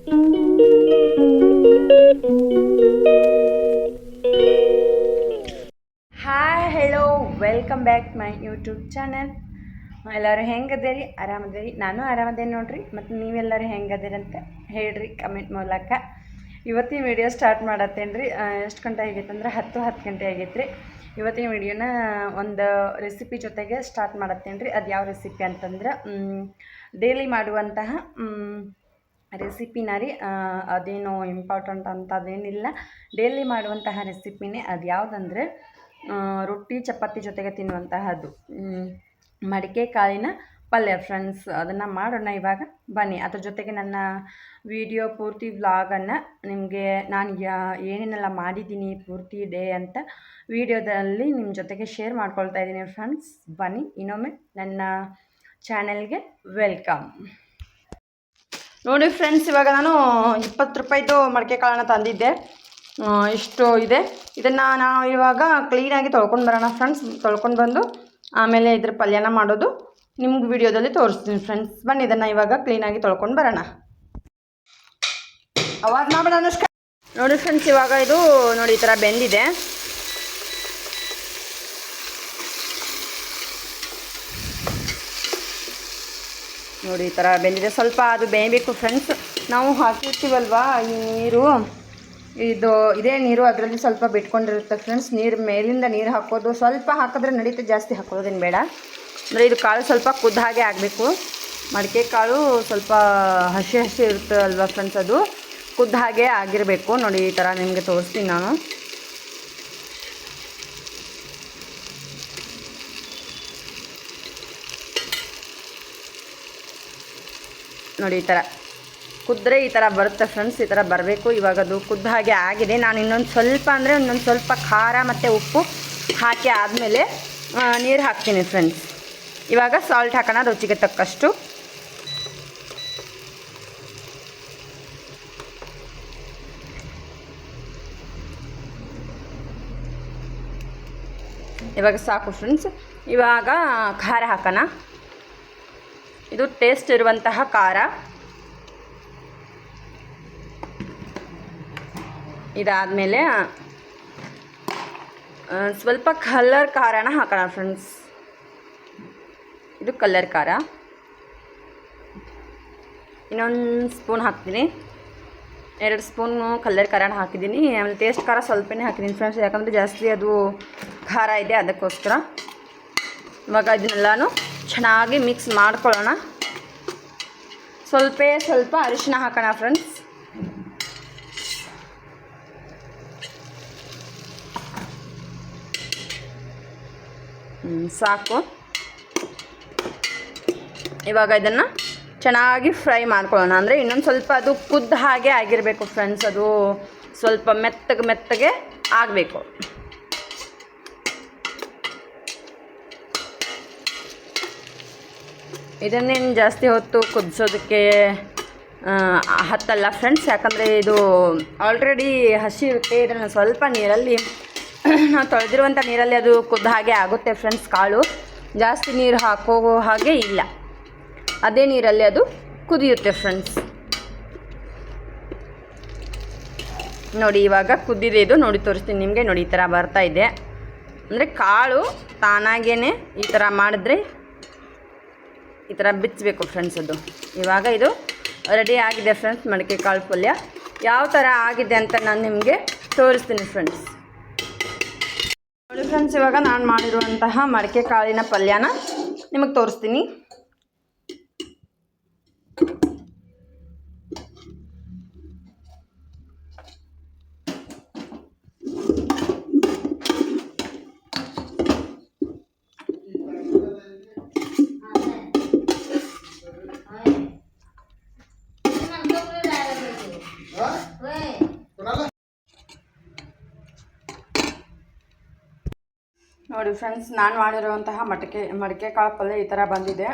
Hi hello welcome back my YouTube channel. ಎಲ್ಲರೂ ಹೆಂಗದೇರಿ? ಆರಾಮದೇರಿ? ನಾನು ಆರಾಮದೇನಿ ನೋಡ್ರಿ. ಮತ್ತು ನೀವೆಲ್ಲರೂ ಹೆಂಗದೇರಿ ಅಂತ ಹೇಳ್ರಿ ಕಮೆಂಟ್ ಮೂಲಕ. ಇವತ್ತಿನ ವಿಡಿಯೋ ಸ್ಟಾರ್ಟ್ ಮಾಡತ್ತೇನೆ ರೀ. ಎಷ್ಟು ಗಂಟೆ ಆಗೈತೆ ಅಂದ್ರೆ 10 ಗಂಟೆ ಆಗೈತೆ ರೀ. ಇವತ್ತಿನ ವಿಡಿಯೋನ ಒಂದು ರೆಸಿಪಿ ಜೊತೆಗೆ ಸ್ಟಾರ್ಟ್ ಮಾಡತ್ತೇನೆ ರೀ. ಅದು ಯಾವ ರೆಸಿಪಿ ಅಂತಂದ್ರೆ ಡೈಲಿ ಮಾಡುವಂತಹ ರೆಸಿಪಿನ ರೀ. ಅದೇನು ಇಂಪಾರ್ಟೆಂಟ್ ಅಂತ ಅದೇನಿಲ್ಲ, ಡೈಲಿ ಮಾಡುವಂತಹ ರೆಸಿಪಿನೇ. ಅದು ಯಾವುದಂದರೆ ರೊಟ್ಟಿ ಚಪಾತಿ ಜೊತೆಗೆ ತಿನ್ನುವಂತಹದ್ದು ಮಡಿಕೆ ಕಾಳಿನ ಪಲ್ಯ ಫ್ರೆಂಡ್ಸ್. ಅದನ್ನು ಮಾಡೋಣ ಇವಾಗ ಬನ್ನಿ. ಅದ್ರ ಜೊತೆಗೆ ನನ್ನ ವಿಡಿಯೋ ಪೂರ್ತಿ ವ್ಲಾಗನ್ನು ನಿಮಗೆ ನಾನು ಏನೇನೆಲ್ಲ ಮಾಡಿದ್ದೀನಿ ಪೂರ್ತಿ ಡೇ ಅಂತ ವಿಡಿಯೋದಲ್ಲಿ ನಿಮ್ಮ ಜೊತೆಗೆ ಶೇರ್ ಮಾಡ್ಕೊಳ್ತಾ ಇದ್ದೀನಿ ಫ್ರೆಂಡ್ಸ್. ಬನ್ನಿ ಇನ್ನೊಮ್ಮೆ ನನ್ನ ಚಾನೆಲ್ಗೆ ವೆಲ್ಕಮ್. ನೋಡಿ ಫ್ರೆಂಡ್ಸ್, ಇವಾಗ ನಾನು 20 ರೂಪಾಯಿದು ಮಡಿಕೆ ಕಾಳನ್ನು ತಂದಿದ್ದೆ. ಇಷ್ಟು ಇದೆ. ಇದನ್ನು ನಾವು ಇವಾಗ ಕ್ಲೀನಾಗಿ ತೊಳ್ಕೊಂಡು ಬರೋಣ ಫ್ರೆಂಡ್ಸ್. ತೊಳ್ಕೊಂಡು ಬಂದು ಆಮೇಲೆ ಇದ್ರ ಪಲ್ಯನ ಮಾಡೋದು ನಿಮ್ಗೆ ವಿಡಿಯೋದಲ್ಲಿ ತೋರಿಸ್ತೀನಿ ಫ್ರೆಂಡ್ಸ್. ಬನ್ನಿ ಇದನ್ನು ಇವಾಗ ಕ್ಲೀನಾಗಿ ತೊಳ್ಕೊಂಡು ಬರೋಣ. ಅವಾಜ್ ಮಾಡಬೇಡ ಅನುಷ್ಕಾ. ನೋಡಿ ಫ್ರೆಂಡ್ಸ್, ಇವಾಗ ಇದು ನೋಡಿ ಈ ಥರ ಬೆಂದಿದೆ. ನೋಡಿ ಈ ಥರ ಬೆಂದಿದೆ. ಸ್ವಲ್ಪ ಅದು ಬೇಯಬೇಕು ಫ್ರೆಂಡ್ಸ್. ನಾವು ಹಾಕಿರ್ತೀವಲ್ವಾ ಈ ನೀರು, ಇದೇ ನೀರು ಅದರಲ್ಲಿ ಸ್ವಲ್ಪ ಬಿಟ್ಕೊಂಡಿರುತ್ತೆ ಫ್ರೆಂಡ್ಸ್. ನೀರು ಮೇಲಿಂದ ನೀರು ಹಾಕೋದು ಸ್ವಲ್ಪ ಹಾಕಿದ್ರೆ ನಡೀತೆ, ಜಾಸ್ತಿ ಹಾಕೋದೇನು ಬೇಡ. ಅಂದರೆ ಇದು ಕಾಳು ಸ್ವಲ್ಪ ಕುದ್ದ ಹಾಗೆ ಆಗಬೇಕು. ಮಡಿಕೆ ಕಾಳು ಸ್ವಲ್ಪ ಹಸಿ ಇರುತ್ತೆ ಅಲ್ವಾ ಫ್ರೆಂಡ್ಸ್, ಅದು ಕುದ್ದ ಹಾಗೆ ಆಗಿರಬೇಕು. ನೋಡಿ ಈ ಥರ ನಿಮಗೆ ತೋರಿಸ್ತೀನಿ ನಾನು. ನೋಡಿ ಈ ಥರ ಕುದ್ರೆ ಈ ಥರ ಬರುತ್ತೆ ಫ್ರೆಂಡ್ಸ್. ಈ ಥರ ಬರಬೇಕು. ಇವಾಗ ಅದು ಕುದ್ದ ಹಾಗೆ ಆಗಿದೆ. ನಾನು ಇನ್ನೊಂದು ಸ್ವಲ್ಪ ಖಾರ ಮತ್ತು ಉಪ್ಪು ಹಾಕಿ ಆದಮೇಲೆ ನೀರು ಹಾಕ್ತೀನಿ ಫ್ರೆಂಡ್ಸ್. ಇವಾಗ ಸಾಲ್ಟ್ ಹಾಕೋಣ ರುಚಿಗೆ ತಕ್ಕಷ್ಟು. ಇವಾಗ ಸಾಕು ಫ್ರೆಂಡ್ಸ್. ಇವಾಗ ಖಾರ ಹಾಕೋಣ. ಇದು ಟೇಸ್ಟ್ ಇರುವಂತಹ ಖಾರ. ಇದಾದಮೇಲೆ ಸ್ವಲ್ಪ ಕಲರ್ ಖಾರನ ಹಾಕೋಣ ಫ್ರೆಂಡ್ಸ್. ಇದು ಕಲರ್ ಖಾರ. ಇನ್ನೊಂದು ಸ್ಪೂನ್ ಹಾಕ್ತೀನಿ. 2 ಸ್ಪೂನು ಕಲರ್ ಖಾರನ ಹಾಕಿದ್ದೀನಿ. ಆಮೇಲೆ ಟೇಸ್ಟ್ ಖಾರ ಸ್ವಲ್ಪನೇ ಹಾಕಿದ್ದೀನಿ ಫ್ರೆಂಡ್ಸ್, ಯಾಕಂದರೆ ಜಾಸ್ತಿ ಅದು ಖಾರ ಇದೆ ಅದಕ್ಕೋಸ್ಕರ. ಇವಾಗ ಇದನ್ನೆಲ್ಲನೂ ಚೆನ್ನಾಗಿ ಮಿಕ್ಸ್ ಮಾಡ್ಕೊಳ್ಳೋಣ. ಸ್ವಲ್ಪ ಅರಿಶಿನ ಹಾಕೋಣ ಫ್ರೆಂಡ್ಸ್. ಸಾಕು. ಇವಾಗ ಇದನ್ನು ಚೆನ್ನಾಗಿ ಫ್ರೈ ಮಾಡ್ಕೊಳ್ಳೋಣ. ಅಂದರೆ ಇನ್ನೊಂದು ಸ್ವಲ್ಪ ಅದು ಕುದ್ದ ಹಾಗೆ ಆಗಿರಬೇಕು ಫ್ರೆಂಡ್ಸ್. ಅದು ಸ್ವಲ್ಪ ಮೆತ್ತಗೆ ಆಗಬೇಕು. ಇದನ್ನೇನು ಜಾಸ್ತಿ ಹೊತ್ತು ಕುದಿಸೋದಕ್ಕೆ ಹತ್ತಲ್ಲ ಫ್ರೆಂಡ್ಸ್, ಯಾಕಂದರೆ ಇದು ಆಲ್ರೆಡಿ ಹಸಿ ಇರುತ್ತೆ. ಇದನ್ನು ಸ್ವಲ್ಪ ನೀರಲ್ಲಿ ನಾವು ತೊಳೆದಿರುವಂಥ ನೀರಲ್ಲಿ ಅದು ಕುದ್ದ ಹಾಗೆ ಆಗುತ್ತೆ ಫ್ರೆಂಡ್ಸ್. ಕಾಳು ಜಾಸ್ತಿ ನೀರು ಹಾಕೋ ಹಾಗೆ ಇಲ್ಲ, ಅದೇ ನೀರಲ್ಲಿ ಅದು ಕುದಿಯುತ್ತೆ ಫ್ರೆಂಡ್ಸ್. ನೋಡಿ ಇವಾಗ ಕುದ್ದಿದೆ ಇದು. ನೋಡಿ ತೋರಿಸ್ತೀನಿ ನಿಮಗೆ. ನೋಡಿ ಈ ಥರ ಬರ್ತಾ ಇದೆ. ಅಂದರೆ ಕಾಳು ತಾನಾಗೇ ಈ ಥರ ಮಾಡಿದ್ರೆ ಈ ಥರ ಬಿಚ್ಚಬೇಕು ಫ್ರೆಂಡ್ಸ್ ಅದು. ಇವಾಗ ಇದು ರೆಡಿ ಆಗಿದೆ ಫ್ರೆಂಡ್ಸ್. ಮಡಿಕೆ ಕಾಳು ಪಲ್ಯ ಯಾವ ಥರ ಆಗಿದೆ ಅಂತ ನಾನು ನಿಮಗೆ ತೋರಿಸ್ತೀನಿ ಫ್ರೆಂಡ್ಸ್. ನೋಡಿ ಫ್ರೆಂಡ್ಸ್, ಇವಾಗ ನಾನು ಮಾಡಿರುವಂತಹ ಮಡಿಕೆ ಕಾಳಿನ ಪಲ್ಯನ ನಿಮಗೆ ತೋರಿಸ್ತೀನಿ. ನೋಡಿ ಫ್ರೆಂಡ್ಸ್, ನಾನು ಮಾಡಿರುವಂತಹ ಮಡಿಕೆ ಕಾಳು ಪಲ್ಯ ಈ ಥರ ಬಂದಿದೆ.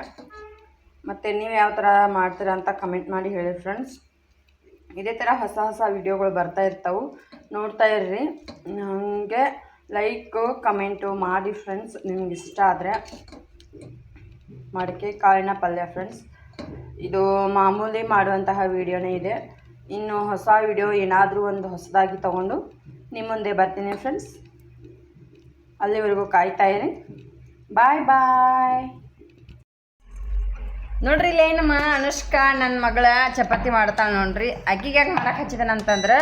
ಮತ್ತು ನೀವು ಯಾವ ಥರ ಮಾಡ್ತೀರಾ ಅಂತ ಕಮೆಂಟ್ ಮಾಡಿ ಹೇಳಿ ಫ್ರೆಂಡ್ಸ್. ಇದೇ ಥರ ಹೊಸ ವಿಡಿಯೋಗಳು ಬರ್ತಾ ಇರ್ತವೆ, ನೋಡ್ತಾ ಇರ್ರಿ. ನನಗೆ ಲೈಕು ಕಮೆಂಟು ಮಾಡಿ ಫ್ರೆಂಡ್ಸ್, ನಿಮ್ಗೆ ಇಷ್ಟ ಆದರೆ. ಮಡಿಕೆ ಕಾಳಿನ ಪಲ್ಯ ಫ್ರೆಂಡ್ಸ್, ಇದು ಮಾಮೂಲಿ ಮಾಡುವಂತಹ ವಿಡಿಯೋನೇ ಇದೆ. ಇನ್ನು ಹೊಸ ವಿಡಿಯೋ ಏನಾದರೂ ಒಂದು ಹೊಸದಾಗಿ ತೊಗೊಂಡು ನಿಮ್ಮ ಮುಂದೆ ಬರ್ತೀನಿ ಫ್ರೆಂಡ್ಸ್. ಅಲ್ಲಿವರೆಗೂ ಕಾಯ್ತಾ ಇರಿ. ಬಾಯ್ ಬಾಯ್. ನೋಡ್ರಿ ಇಲ್ಲೇ ನಮ್ಮ ಅನುಷ್ಕಾ ನನ್ನ ಮಗಳ ಚಪಾತಿ ಮಾಡ್ತಾಳೆ ನೋಡ್ರಿ. ಅಕ್ಕಿಗೆ ಯಾಕೆ ಮಾಡಕ್ಕೆ ಹಚ್ಚಿದಾನಂತಂದ್ರೆ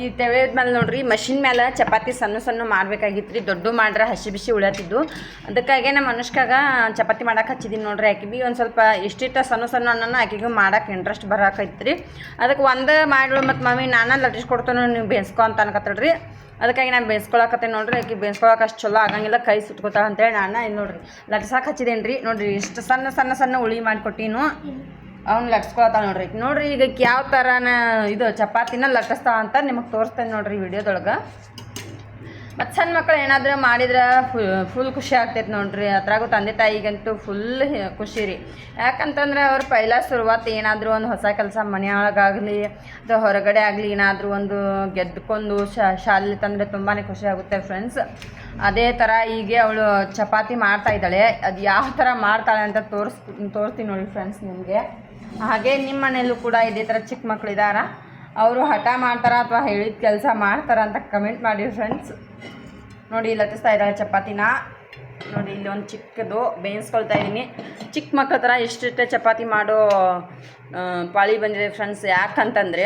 ಈ ತೆವೆದ ಮೇಲೆ ನೋಡ್ರಿ ಮಷಿನ್ ಮೇಲೆ ಚಪಾತಿ ಸಣ್ಣ ಮಾಡಬೇಕಾಗಿತ್ತು ರೀ. ದೊಡ್ಡ ಮಾಡ್ರೆ ಹಸಿ ಬಿಸಿ ಉಳಿಯತ್ತಿದ್ದು. ಅದಕ್ಕಾಗೆ ನಮ್ಮ ಅನುಷ್ಕಾಗ ಚಪಾತಿ ಮಾಡಕ್ಕೆ ಹಚ್ಚಿದ್ದೀನಿ ನೋಡ್ರಿ. ಆಕೆ ಭೀ ಒಂದು ಸ್ವಲ್ಪ ಇಷ್ಟಿಷ್ಟ ಸಣ್ಣ ಅನ್ನನ ಆಕೆಗೂ ಮಾಡೋಕೆ ಇಂಟ್ರೆಸ್ಟ್ ಬರಾಕೈತಿ ರೀ. ಅದಕ್ಕೆ ಒಂದು ಮಾಡಿಳು ಮತ್ತು ಮಮ್ಮಿ ನಾನು ಲಟ್ಟಿಸ್ಕೊಡ್ತಾನೆ ನೀವು ಬೇಯಿಸ್ಕೊ ಅಂತ ಅನ್ಕತ್ತಳ್ರಿ. ಅದಕ್ಕಾಗಿ ನಾನು ಬೇಯಿಸ್ಕೊಳಕತ್ತೇನೆ ನೋಡ್ರಿ. ಆಕೆ ಬೇಯಿಸ್ಕೊಳಕ್ಕೆ ಅಷ್ಟು ಚಲೋ ಆಗಂಗಿಲ್ಲ, ಕೈ ಸುಟ್ಕೋತಾಳೆ ಅಂತೇಳಿ ನಾನು ಇದು ನೋಡ್ರಿ ಲಟ್ಸಕ್ಕೆ ಹಚ್ಚಿದೇನು ರೀ. ನೋಡಿರಿ ಇಷ್ಟು ಸಣ್ಣ ಉಳಿ ಮಾಡಿಕೊಟ್ಟಿನು ಅವ್ನು ಲಟ್ಸ್ಕೊಳತಾಳೆ ನೋಡ್ರಿ. ಈಗ ಯಾವ ಥರನ ಇದು ಚಪಾತಿನ ಲಟ್ಟಿಸ್ತಾವ ಅಂತ ನಿಮಗೆ ತೋರಿಸ್ತೇನೆ ನೋಡ್ರಿ ವಿಡಿಯೋದೊಳಗೆ. ಮತ್ತು ಸಣ್ಣ ಮಕ್ಕಳು ಏನಾದರೂ ಮಾಡಿದ್ರೆ ಫುಲ್ ಖುಷಿ ಆಗ್ತೈತೆ ನೋಡ್ರಿ. ಅದ್ರಾಗೂ ತಂದೆ ತಾಯಿಗಂತೂ ಫುಲ್ ಖುಷಿ ರೀ. ಯಾಕಂತಂದ್ರೆ ಅವ್ರು ಪೈಲ ಶುರುವಾತ್ ಏನಾದರೂ ಒಂದು ಹೊಸ ಕೆಲಸ ಮನೆಯೊಳಗಾಗಲಿ ಅಥವಾ ಹೊರಗಡೆ ಆಗಲಿ ಏನಾದರೂ ಒಂದು ಗೆದ್ದುಕೊಂಡು ಶಾಲೆ ತಂದರೆ ತುಂಬಾ ಖುಷಿ ಆಗುತ್ತೆ ಫ್ರೆಂಡ್ಸ್. ಅದೇ ಥರ ಹೀಗೆ ಅವಳು ಚಪಾತಿ ಮಾಡ್ತಾಯಿದ್ದಾಳೆ. ಅದು ಯಾವ ಥರ ಮಾಡ್ತಾಳೆ ಅಂತ ತೋರಿಸ್ತೀನಿ ನೋಡಿ ಫ್ರೆಂಡ್ಸ್ ನಿಮಗೆ. ಹಾಗೆ ನಿಮ್ಮ ಮನೆಯಲ್ಲೂ ಕೂಡ ಇದೇ ಥರ ಚಿಕ್ಕ ಮಕ್ಕಳಿದಾರ, ಅವರು ಹಠ ಮಾಡ್ತಾರ ಅಥವಾ ಹೇಳಿದ ಕೆಲಸ ಮಾಡ್ತಾರ ಅಂತ ಕಮೆಂಟ್ ಮಾಡಿ ಫ್ರೆಂಡ್ಸ್. ನೋಡಿ ಲಟ್ಟಿಸ್ತಾ ಇದ್ದಾಳೆ ಚಪಾತಿನ. ನೋಡಿ ಇಲ್ಲಿ ಒಂದು ಚಿಕ್ಕದು ಬೇಯಿಸ್ಕೊಳ್ತಾ ಇದ್ದೀನಿ. ಚಿಕ್ಕ ಮಕ್ಕಳ ಥರ ಎಷ್ಟಿಷ್ಟೇ ಚಪಾತಿ ಮಾಡೋ ಪಾಳಿ ಬಂದಿದೆ ಫ್ರೆಂಡ್ಸ್. ಯಾಕಂತಂದರೆ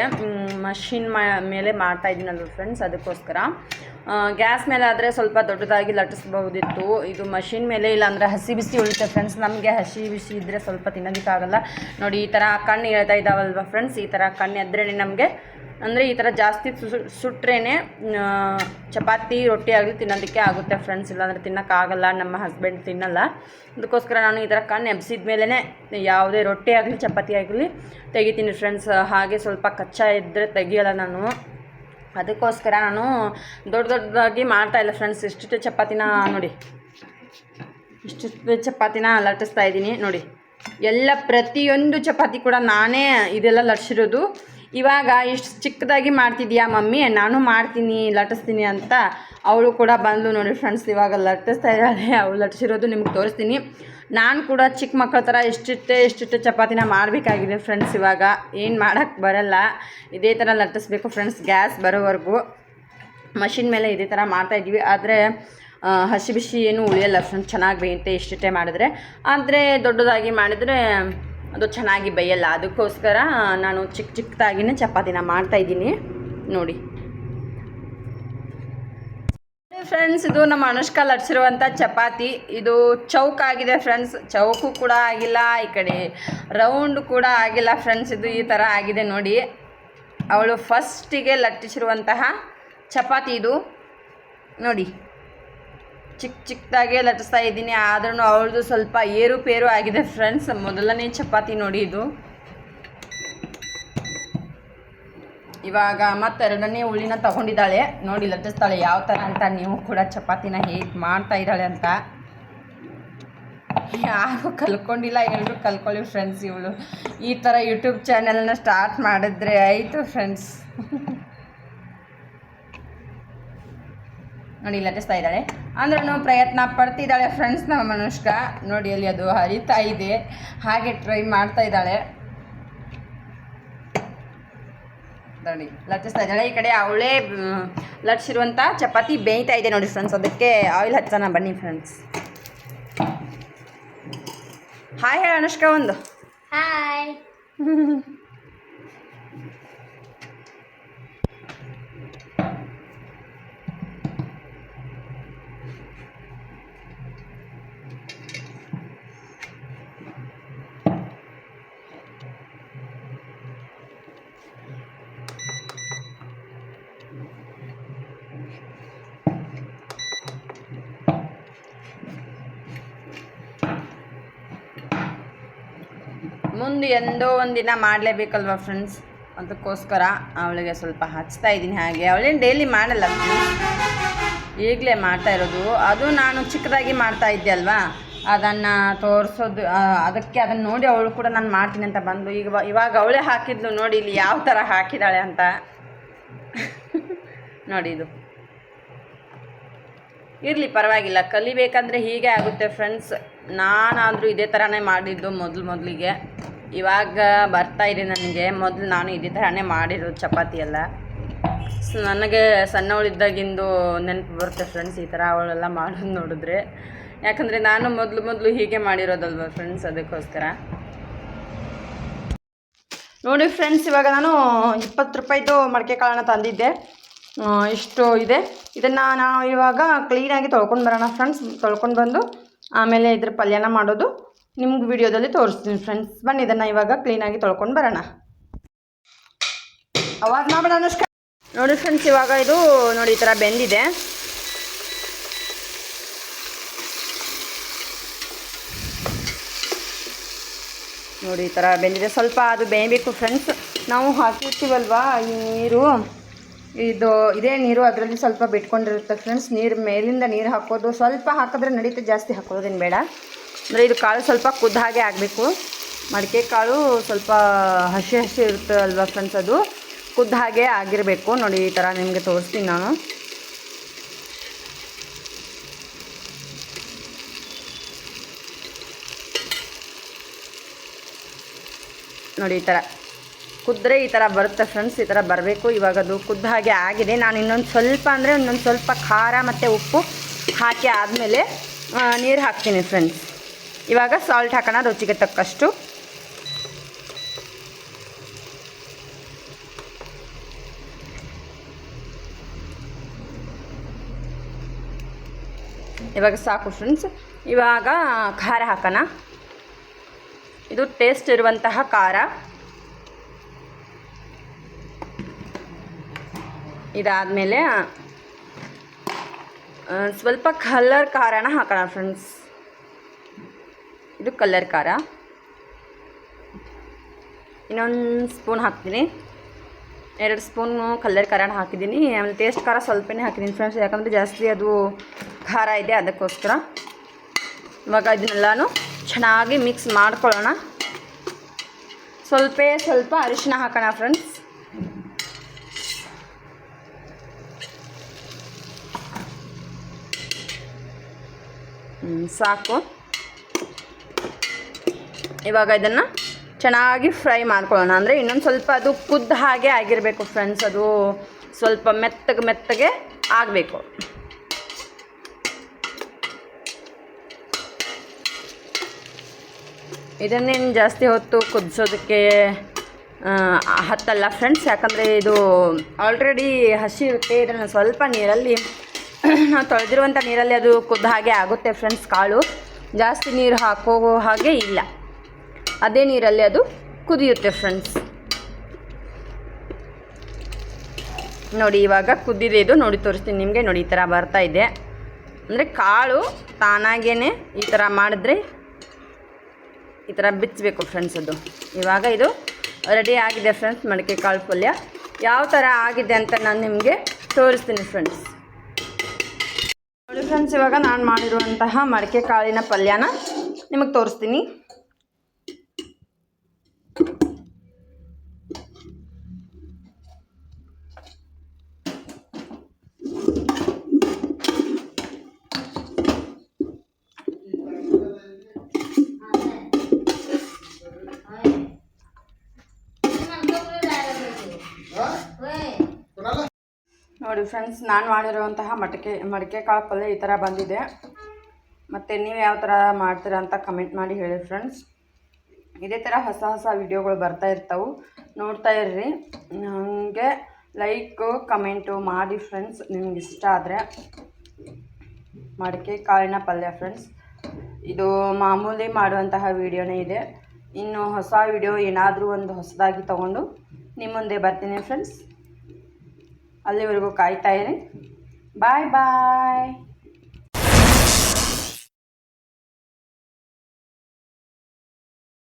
ಮಷಿನ್ ಮೇಲೆ ಮಾಡ್ತಾಯಿದ್ದೀನಲ್ವ ಫ್ರೆಂಡ್ಸ್, ಅದಕ್ಕೋಸ್ಕರ. ಗ್ಯಾಸ್ ಮೇಲೆ ಆದರೆ ಸ್ವಲ್ಪ ದೊಡ್ಡದಾಗಿ ಲಟ್ಟಿಸ್ಬಹುದಿತ್ತು. ಇದು ಮಷಿನ್ ಮೇಲೆ ಇಲ್ಲಾಂದರೆ ಹಸಿ ಬಿಸಿ ಉಳಿತೆ ಫ್ರೆಂಡ್ಸ್. ನಮಗೆ ಹಸಿ ಬಿಸಿ ಇದ್ದರೆ ಸ್ವಲ್ಪ ತಿನ್ನೋದಕ್ಕಾಗಲ್ಲ. ನೋಡಿ ಈ ಥರ ಕಣ್ಣು ಹೇಳ್ತಾ ಇದ್ದಾವಲ್ವ ಫ್ರೆಂಡ್ಸ್, ಈ ಥರ ಕಣ್ಣು ಎದ್ರೇ ನಮಗೆ ಅಂದರೆ ಈ ಥರ ಜಾಸ್ತಿ ಸುಟ್ರೇ ಚಪಾತಿ ರೊಟ್ಟಿ ಆಗಲಿ ತಿನ್ನೋದಕ್ಕೆ ಆಗುತ್ತೆ ಫ್ರೆಂಡ್ಸ್. ಇಲ್ಲಾಂದರೆ ತಿನ್ನೋಕ್ಕಾಗಲ್ಲ, ನಮ್ಮ ಹಸ್ಬೆಂಡ್ ತಿನ್ನಲ್ಲ. ಅದಕ್ಕೋಸ್ಕರ ನಾನು ಈ ಥರ ಕಣ್ಣು ಎಬ್ಸಿದ ಮೇಲೇ ಯಾವುದೇ ರೊಟ್ಟಿ ಆಗಲಿ ಚಪಾತಿ ಆಗಲಿ ತೆಗಿತೀನಿ ಫ್ರೆಂಡ್ಸ್. ಹಾಗೆ ಸ್ವಲ್ಪ ಕಚ್ಚಾ ಇದ್ದರೆ ತೆಗಿಯಲ್ಲ ನಾನು. ಅದಕ್ಕೋಸ್ಕರ ನಾನು ದೊಡ್ಡದಾಗಿ ಮಾಡ್ತಾಯಿಲ್ಲ ಫ್ರೆಂಡ್ಸ್. ಇಷ್ಟು ಚಪಾತಿನ ನೋಡಿ, ಇಷ್ಟು ಚಪಾತಿನ ಲಟ್ಟಿಸ್ತಾ ಇದ್ದೀನಿ ನೋಡಿ. ಎಲ್ಲ ಪ್ರತಿಯೊಂದು ಚಪಾತಿ ಕೂಡ ನಾನೇ ಇದೆಲ್ಲ ಲಟ್ಸಿರೋದು. ಇವಾಗ ಇಷ್ಟು ಚಿಕ್ಕದಾಗಿ ಮಾಡ್ತಿದ್ಯಾ ಮಮ್ಮಿ, ನಾನು ಮಾಡ್ತೀನಿ ಲಟ್ಟಿಸ್ತೀನಿ ಅಂತ ಅವಳು ಕೂಡ ಬಂದು ನೋಡಿ ಫ್ರೆಂಡ್ಸ್. ಇವಾಗ ಲಟ್ಟಿಸ್ತಾ ಇದ್ದಾಳೆ. ಅವಳು ಲಟ್ಟಿಸಿರೋದು ನಿಮ್ಗೆ ತೋರಿಸ್ತೀನಿ. ನಾನು ಕೂಡ ಚಿಕ್ಕ ಮಕ್ಕಳ ಥರ ಇಷ್ಟಿಟ್ಟೆ ಚಪಾತಿನ ಮಾಡಬೇಕಾಗಿದೆ ಫ್ರೆಂಡ್ಸ್. ಇವಾಗ ಏನು ಮಾಡೋಕ್ಕೆ ಬರಲ್ಲ, ಇದೇ ಥರ ಲಟ್ಟಿಸ್ಬೇಕು ಫ್ರೆಂಡ್ಸ್. ಗ್ಯಾಸ್ ಬರೋವರೆಗೂ ಮಷಿನ್ ಮೇಲೆ ಇದೇ ಥರ ಮಾಡ್ತಾಯಿದ್ವಿ. ಆದರೆ ಹಸಿ ಬಿಸಿ ಏನೂ ಉಳಿಯಲ್ಲ ಫ್ರೆಂಡ್ಸ್, ಚೆನ್ನಾಗಿ ಬೇಯುತ್ತೆ ಇಷ್ಟಿಟ್ಟೆ ಮಾಡಿದ್ರೆ. ಆದರೆ ದೊಡ್ಡದಾಗಿ ಮಾಡಿದರೆ ಅದು ಚೆನ್ನಾಗಿ ಬೇಯಲ್ಲ. ಅದಕ್ಕೋಸ್ಕರ ನಾನು ಚಿಕ್ಕದಾಗಿನೇ ಚಪಾತಿನ ಮಾಡ್ತಾಯಿದ್ದೀನಿ ನೋಡಿ ಫ್ರೆಂಡ್ಸ್. ಇದು ನಮ್ಮ ಅನುಷ್ಕಾ ಲಟ್ಸಿರುವಂಥ ಚಪಾತಿ. ಇದು ಚೌಕ್ ಆಗಿದೆ ಫ್ರೆಂಡ್ಸ್, ಚೌಕು ಕೂಡ ಆಗಿಲ್ಲ, ಈ ಕಡೆ ರೌಂಡ್ ಕೂಡ ಆಗಿಲ್ಲ ಫ್ರೆಂಡ್ಸ್. ಇದು ಈ ಥರ ಆಗಿದೆ ನೋಡಿ. ಅವಳು ಫಸ್ಟಿಗೆ ಲಟ್ಟಿಸಿರುವಂತಹ ಚಪಾತಿ ಇದು ನೋಡಿ. ಚಿಕ್ಕದಾಗೆ ಲಟ್ಟಿಸ್ತಾ ಇದ್ದೀನಿ. ಆದ್ರೂ ಅವಳದು ಸ್ವಲ್ಪ ಏರುಪೇರು ಆಗಿದೆ ಫ್ರೆಂಡ್ಸ್. ಮೊದಲನೇ ಚಪಾತಿ ನೋಡಿ ಇದು. ಇವಾಗ ಮತ್ತೆರಡನೇ ಉಳ್ಳಿನ ತೊಗೊಂಡಿದ್ದಾಳೆ ನೋಡಿ, ಲಟ್ಟಿಸ್ತಾಳೆ ಯಾವ ಥರ ಅಂತ. ನೀವು ಕೂಡ ಚಪಾತಿನ ಹೇಗೆ ಮಾಡ್ತಾ ಇದ್ದಾಳೆ ಅಂತ ಯಾರು ಕಲ್ಕೊಂಡಿಲ್ಲ, ಎಲ್ಲರೂ ಕಲ್ಕೊಳ್ಳಿ ಫ್ರೆಂಡ್ಸ್. ಇವಳು ಈ ಥರ ಯೂಟ್ಯೂಬ್ ಚಾನೆಲ್ನ ಸ್ಟಾರ್ಟ್ ಮಾಡಿದ್ರೆ ಆಯಿತು ಫ್ರೆಂಡ್ಸ್. ನೋಡಿ ಲಟ್ಟಿಸ್ತಾ ಇದ್ದಾಳೆ, ಅಂದ್ರೂ ಪ್ರಯತ್ನ ಪಡ್ತಿದ್ದಾಳೆ ಫ್ರೆಂಡ್ಸ್ ನಮ್ಮ ಅನುಷ್ಕಾ. ನೋಡಿ ಅಲ್ಲಿ ಅದು ಹರಿತಾ ಇದೆ, ಹಾಗೆ ಟ್ರೈ ಮಾಡ್ತಾ ಇದ್ದಾಳೆ ನೋಡಿ. ಲಟ್ಟಿಸ್ತಾ ಇದ್ದಾಳೆ. ಈ ಕಡೆ ಅವಳೇ ಲಟ್ಸಿರುವಂಥ ಚಪಾತಿ ಬೇಯ್ತಾ ಇದೆ ನೋಡಿ ಫ್ರೆಂಡ್ಸ್. ಅದಕ್ಕೆ ಆಯಿಲ್ ಹಚ್ಚೋಣ ಬನ್ನಿ ಫ್ರೆಂಡ್ಸ್. ಹಾಯ್ ಹೇಳ ಅನುಷ್ಕಾ ಒಂದು. ಹಾಯ್. ಮುಂದೆ ಎಂದೋ ಒಂದಿನ ಮಾಡಲೇಬೇಕಲ್ವ ಫ್ರೆಂಡ್ಸ್. ಅದಕ್ಕೋಸ್ಕರ ಅವಳಿಗೆ ಸ್ವಲ್ಪ ಹಚ್ತಾ ಇದ್ದೀನಿ. ಹಾಗೆ ಅವಳೇನು ಡೈಲಿ ಮಾಡಲ್ಲ, ಈಗಲೇ ಮಾಡ್ತಾ ಇರೋದು. ಅದು ನಾನು ಚಿಕ್ಕದಾಗಿ ಮಾಡ್ತಾ ಇದ್ದೆ ಅಲ್ವಾ, ಅದನ್ನು ತೋರಿಸೋದು. ಅದಕ್ಕೆ ಅದನ್ನು ನೋಡಿ ಅವಳು ಕೂಡ ನಾನು ಮಾಡ್ತೀನಿ ಅಂತ ಬಂದು ಇವಾಗ ಅವಳೇ ಹಾಕಿದ್ಲು ನೋಡಿ ಇಲ್ಲಿ ಯಾವ ಥರ ಹಾಕಿದ್ದಾಳೆ ಅಂತ ನೋಡಿ. ಇದು ಇರಲಿ ಪರವಾಗಿಲ್ಲ, ಕಲಿಬೇಕಂದ್ರೆ ಹೀಗೆ ಆಗುತ್ತೆ ಫ್ರೆಂಡ್ಸ್. ನಾನಾದರೂ ಇದೇ ಥರನೇ ಮಾಡಿದ್ದು ಮೊದಲಿಗೆ. ಇವಾಗ ಬರ್ತಾಯಿದೆ ನನಗೆ. ಮೊದಲು ನಾನು ಇದೇ ಥರನೇ ಮಾಡಿರೋದು ಚಪಾತಿ ಎಲ್ಲ. ಸೊ ನನಗೆ ಸಣ್ಣವಳಿದ್ದಾಗಿಂದು ನೆನಪು ಬರುತ್ತೆ ಫ್ರೆಂಡ್ಸ್ ಈ ಥರ ಅವಳೆಲ್ಲ ಮಾಡೋದು ನೋಡಿದ್ರೆ. ಯಾಕಂದರೆ ನಾನು ಮೊದಲು ಹೀಗೆ ಮಾಡಿರೋದಲ್ವ ಫ್ರೆಂಡ್ಸ್, ಅದಕ್ಕೋಸ್ಕರ. ನೋಡಿ ಫ್ರೆಂಡ್ಸ್, ಇವಾಗ ನಾನು 20 ರೂಪಾಯಿದು ಮಡಿಕೆ ಕಾಳನ್ನ ತಂದಿದ್ದೆ. ಇಷ್ಟು ಇದೆ. ಇದನ್ನು ನಾವು ಇವಾಗ ಕ್ಲೀನಾಗಿ ತೊಳ್ಕೊಂಡು ಬರೋಣ ಫ್ರೆಂಡ್ಸ್. ತೊಳ್ಕೊಂಡು ಬಂದು ಆಮೇಲೆ ಇದ್ರ ಪಲ್ಯನ ಮಾಡೋದು ನಿಮ್ಗೆ ವಿಡಿಯೋದಲ್ಲಿ ತೋರಿಸ್ತೀನಿ ಫ್ರೆಂಡ್ಸ್. ಬನ್ನಿ ಇದನ್ನು ಇವಾಗ ಕ್ಲೀನಾಗಿ ತೊಳ್ಕೊಂಡು ಬರೋಣ. ಅವಾಜ್ ಮಾಡಬೇಡ ಅನುಷ್ಕ. ನೋಡಿ ಫ್ರೆಂಡ್ಸ್, ಇವಾಗ ಇದು ನೋಡಿ ಈ ಥರ ಬೆಂದಿದೆ. ನೋಡಿ ಈ ಥರ ಬೆಂದಿದೆ. ಸ್ವಲ್ಪ ಅದು ಬೇಯಬೇಕು ಫ್ರೆಂಡ್ಸ್. ನಾವು ಹಾಕಿರ್ತೀವಲ್ವ ಈ ನೀರು, ಇದೇ ನೀರು ಅದರಲ್ಲಿ ಸ್ವಲ್ಪ ಬಿಟ್ಕೊಂಡಿರುತ್ತೆ ಫ್ರೆಂಡ್ಸ್. ನೀರು ಮೇಲಿಂದ ನೀರು ಹಾಕೋದು ಸ್ವಲ್ಪ ಹಾಕಿದ್ರೆ ನಡೀತೆ, ಜಾಸ್ತಿ ಹಾಕೋದೇನು ಬೇಡ. ಅಂದರೆ ಇದು ಕಾಳು ಸ್ವಲ್ಪ ಕುದ್ದ ಹಾಗೆ ಆಗಬೇಕು. ಮಡಿಕೆ ಕಾಳು ಸ್ವಲ್ಪ ಹಸಿ ಇರುತ್ತೆ ಅಲ್ವಾ ಫ್ರೆಂಡ್ಸ್, ಅದು ಕುದ್ದ ಹಾಗೆ ಆಗಿರಬೇಕು. ನೋಡಿ ಈ ಥರ ನಿಮಗೆ ತೋರಿಸ್ತೀನಿ ನಾನು. ನೋಡಿ ಈ ಥರ ಕುದ್ರೆ ಈ ಥರ ಬರುತ್ತೆ ಫ್ರೆಂಡ್ಸ್. ಈ ಥರ ಬರಬೇಕು. ಇವಾಗ ಅದು ಕುದ್ದ ಹಾಗೆ ಆಗಿದೆ. ನಾನು ಇನ್ನೊಂದು ಸ್ವಲ್ಪ ಖಾರ ಮತ್ತು ಉಪ್ಪು ಹಾಕಿ ಆದಮೇಲೆ ನೀರು ಹಾಕ್ತೀನಿ ಫ್ರೆಂಡ್ಸ್. ಇವಾಗ ಸಾಲ್ಟ್ ಹಾಕೋಣ ರುಚಿಗೆ ತಕ್ಕಷ್ಟು. ಇವಾಗ ಸಾಕು ಫ್ರೆಂಡ್ಸ್. ಇವಾಗ ಖಾರ ಹಾಕೋಣ. ಇದು ಟೇಸ್ಟ್ ಇರುವಂತಹ ಖಾರ. ಇದಾದಮೇಲೆ ಸ್ವಲ್ಪ ಕಲರ್ ಖಾರನ ಹಾಕೋಣ ಫ್ರೆಂಡ್ಸ್. ಇದು ಕಲರ್ ಖಾರ. ಇನ್ನೊಂದು ಸ್ಪೂನ್ ಹಾಕ್ತೀನಿ. 2 ಸ್ಪೂನು ಕಲರ್ ಖಾರನ ಹಾಕಿದ್ದೀನಿ. ಆಮೇಲೆ ಟೇಸ್ಟ್ ಖಾರ ಸ್ವಲ್ಪನೇ ಹಾಕಿದ್ದೀನಿ ಫ್ರೆಂಡ್ಸ್, ಯಾಕಂದರೆ ಜಾಸ್ತಿ ಅದು ಖಾರ ಇದೆ, ಅದಕ್ಕೋಸ್ಕರ. ಇವಾಗ ಇದನ್ನೆಲ್ಲನೂ ಚೆನ್ನಾಗಿ ಮಿಕ್ಸ್ ಮಾಡ್ಕೊಳ್ಳೋಣ. ಸ್ವಲ್ಪ ಅರಿಶಿನ ಹಾಕೋಣ ಫ್ರೆಂಡ್ಸ್. ಸಾಕು. ಇವಾಗ ಇದನ್ನು ಚೆನ್ನಾಗಿ ಫ್ರೈ ಮಾಡ್ಕೊಳ್ಳೋಣ. ಅಂದರೆ ಇನ್ನೊಂದು ಸ್ವಲ್ಪ ಅದು ಕುದ್ದ ಹಾಗೆ ಆಗಿರಬೇಕು ಫ್ರೆಂಡ್ಸ್. ಅದು ಸ್ವಲ್ಪ ಮೆತ್ತಗೆ ಆಗಬೇಕು. ಇದನ್ನೇನು ಜಾಸ್ತಿ ಹೊತ್ತು ಕುದಿಸೋದಕ್ಕೆ ಹತ್ತಲ್ಲ ಫ್ರೆಂಡ್ಸ್, ಯಾಕಂದರೆ ಇದು ಆಲ್ರೆಡಿ ಹಸಿ ಇರುತ್ತೆ. ಇದನ್ನು ಸ್ವಲ್ಪ ನೀರಲ್ಲಿ ನಾವು ತೊಳೆದಿರುವಂಥ ನೀರಲ್ಲಿ ಅದು ಕುದ್ದ ಹಾಗೆ ಆಗುತ್ತೆ ಫ್ರೆಂಡ್ಸ್. ಕಾಳು ಜಾಸ್ತಿ ನೀರು ಹಾಕೋ ಹಾಗೆ ಇಲ್ಲ, ಅದೇ ನೀರಲ್ಲಿ ಅದು ಕುದಿಯುತ್ತೆ ಫ್ರೆಂಡ್ಸ್. ನೋಡಿ ಇವಾಗ ಕುದ್ದಿದೆ ಇದು. ನೋಡಿ ತೋರಿಸ್ತೀನಿ ನಿಮಗೆ. ನೋಡಿ ಈ ಥರ ಬರ್ತಾ ಇದೆ. ಅಂದರೆ ಕಾಳು ತಾನಾಗೇ ಈ ಥರ ಮಾಡಿದ್ರೆ ಈ ಥರ ಬಿಚ್ಚಬೇಕು ಫ್ರೆಂಡ್ಸ್ ಅದು. ಇವಾಗ ಇದು ರೆಡಿ ಆಗಿದೆ ಫ್ರೆಂಡ್ಸ್, ಮಡಿಕೆ ಕಾಳು ಪಲ್ಯ. ಯಾವ ಥರ ಆಗಿದೆ ಅಂತ ನಾನು ನಿಮಗೆ ತೋರಿಸ್ತೀನಿ ಫ್ರೆಂಡ್ಸ್. ನೋಡಿ ಫ್ರೆಂಡ್ಸ್, ಇವಾಗ ನಾನು ಮಾಡಿರುವಂತಹ ಮಡಿಕೆ ಕಾಳಿನ ಪಲ್ಯನ ನಿಮಗೆ ತೋರಿಸ್ತೀನಿ. ನೋಡಿ ಫ್ರೆಂಡ್ಸ್, ನಾನು ಮಾಡಿರುವಂತಹ ಮಡಿಕೆ ಕಾಳು ಪಲ್ಯ ಈ ಥರ ಬಂದಿದೆ. ಮತ್ತು ನೀವು ಯಾವ ಥರ ಮಾಡ್ತೀರಾ ಅಂತ ಕಮೆಂಟ್ ಮಾಡಿ ಹೇಳಿ ಫ್ರೆಂಡ್ಸ್. ಇದೇ ಥರ ಹೊಸ ವಿಡಿಯೋಗಳು ಬರ್ತಾ ಇರ್ತವೆ, ನೋಡ್ತಾ ಇರ್ರಿ. ನನಗೆ ಲೈಕು ಕಮೆಂಟು ಮಾಡಿ ಫ್ರೆಂಡ್ಸ್, ನಿಮ್ಗೆ ಇಷ್ಟ ಆದರೆ. ಮಡಿಕೆ ಕಾಳಿನ ಪಲ್ಯ ಫ್ರೆಂಡ್ಸ್, ಇದು ಮಾಮೂಲಿ ಮಾಡುವಂತಹ ವಿಡಿಯೋನೇ ಇದೆ. ಇನ್ನು ಹೊಸ ವಿಡಿಯೋ ಏನಾದರೂ ಒಂದು ಹೊಸದಾಗಿ ತೊಗೊಂಡು ನಿಮ್ಮ ಮುಂದೆ ಬರ್ತೀನಿ ಫ್ರೆಂಡ್ಸ್. ಅಲ್ಲಿವರೆಗೂ ಕಾಯ್ತಾ ಇರಿ. ಬಾಯ್ ಬಾಯ್.